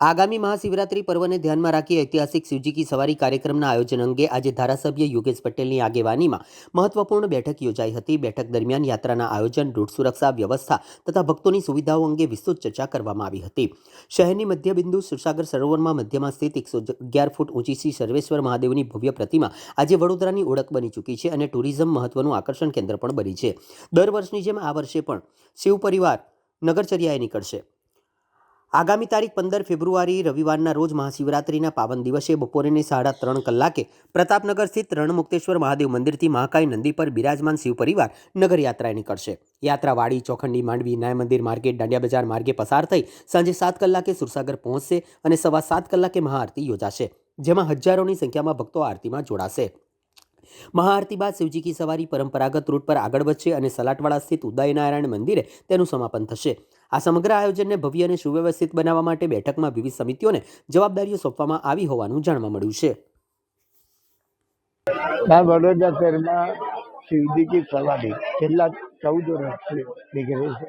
આગામી મહાશિવરાત્રી પર્વને ધ્યાનમાં રાખી ઐતિહાસિક શિવજી કી સવારી કાર્યક્રમના આયોજન અંગે આજે ધારાસભ્ય યોગેશ પટેલની આગેવાનીમાં મહત્વપૂર્ણ બેઠક યોજાઈ હતી। બેઠક દરમિયાન યાત્રાના આયોજન, રૂટ સુરક્ષા વ્યવસ્થા તથા ભક્તોની સુવિધાઓ અંગે વિસ્તૃત ચર્ચા કરવામાં આવી હતી। શહેરની મધ્યબિંદુ સુરસાગર સરોવરમાં મધ્યમાં સ્થિત 111 ફૂટ ઊંચી શ્રી સર્વેશ્વર મહાદેવની ભવ્ય પ્રતિમા આજે વડોદરાની ઓળખ બની ચૂકી છે અને ટુરિઝમ મહત્વનું આકર્ષણ કેન્દ્ર પણ બની છે। દર વર્ષની જેમ આ વર્ષે પણ શિવ પરિવાર નગરચર્યાએ નીકળશે। આગામી તારીખ 15 ફેબ્રુઆરી રવિવારના રોજ મહાશિવરાત્રિના પાવન દિવસે બપોરે 3:30 કલાકે પ્રતાપનગર સ્થિત રણમુક્તેશ્વર મહાદેવ મંદિરથી મહાકાય નંદી પર બિરાજમાન શિવ પરિવાર નગરયાત્રાએ નીકળશે। યાત્રા વાડી, ચોખંડી, માંડવી, ન્યાય મંદિર માર્કેટ, દાંડિયા બજાર માર્ગે પસાર થઈ સાંજે 7 કલાકે સુરસાગર પહોંચશે અને સવા 7 કલાકે મહાઆરતી યોજાશે, જેમાં હજારોની સંખ્યામાં ભક્તો આરતીમાં જોડાશે। મહાઆરતી બાદ શિવજી કી સવારી પરંપરાગત રૂટ પર આગળ વધશે અને સલાટવાડા સ્થિત ઉદયનારાયણ મંદિરે તેનું સમાપન થશે। આ સમગ્ર આયોજનને ભવ્ય અને સુવ્યવસ્થિત બનાવવા માટે બેઠકમાં વિવિધ સમિતિઓને જવાબદારીઓ સોંપવામાં આવી હોવાનું જાણવા મળ્યું છે। વડોદરા શહેરમાં શિવજી કી સવારી છેલ્લા 14 વર્ષથી નીકળે છે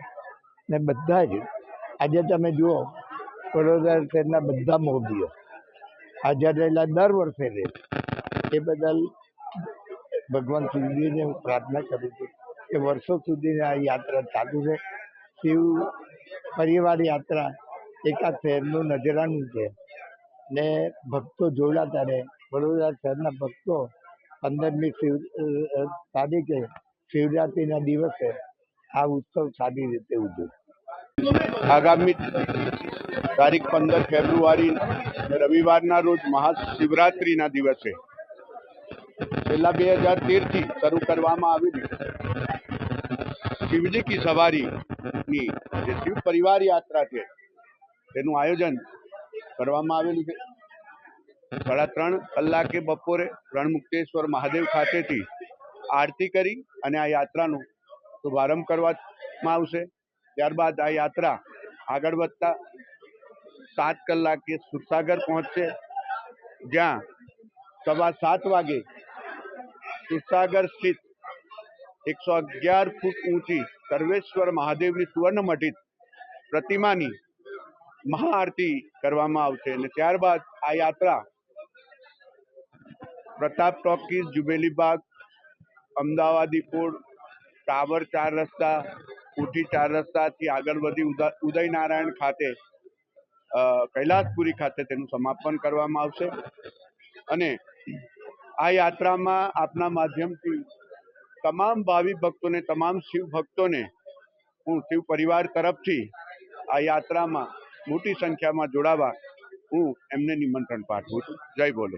ને બધા જ આજે તમે જુઓ વડોદરા શહેરના બધા મોદીઓ હાજર રહેલા દર વર્ષે રહે એ બદલ ભગવાન શિવજીને હું પ્રાર્થના કરું છું કે વર્ષો સુધી આ યાત્રા ચાલુ રહે। શિવ પરિવાર યાત્રા એક આ શહેરનું નજરાનું છે ને ભક્તો જોડાતા રહે। વડોદરા શહેરના ભક્તો 15મી તારીખે શિવરાત્રિના દિવસે આ ઉત્સવ સારી રીતે ઉજવે। આગામી તારીખ 15 ફેબ્રુઆરી રવિવારના રોજ મહાશિવરાત્રિના દિવસે છેલ્લા 2013થી શરૂ કરવામાં આવેલી શિવજી કી સવારીની જે શિવ પરિવાર યાત્રા છે તેનું આયોજન કરવામાં આવેલું છે। 3:30 કલાકે બપોરે રણમુક્તેશ્વર મહાદેવ ખાતેથી આરતી કરી અને આ યાત્રાનો શુભારંભ કરવામાં આવશે। ત્યારબાદ આ યાત્રા આગળ વધતા 7 કલાકે સુરસાગર પહોંચશે, જ્યાં સવા 7 વાગે સુરસાગર સ્થિત 111 ફૂટ ઊંચી સર્વેશ્વર મહાદેવની સુવર્ણમઢિત પ્રતિમાની મહાઆરતી કરવામાં આવશે અને ત્યારબાદ આ યાત્રા પ્રતાપ ટોકીઝ, જુબેલી બાગ, અમદાવાદી પોળ, ટાવર 4 રસ્તા, ઉઠી 4 રસ્તાથી આગળ વધી ઉદયનારાયણ ખાતે કૈલાસપુરી ખાતે તેનું સમાપન કરવામાં આવશે। અને આ યાત્રામાં આપના માધ્યમથી તમામ ભાવિ ભક્તોને, તમામ શિવ ભક્તોને હું શિવ પરિવાર તરફથી આ યાત્રામાં મોટી સંખ્યામાં જોડાવા હું એમને નિમંત્રણ પાઠવું છું। જય બોલે।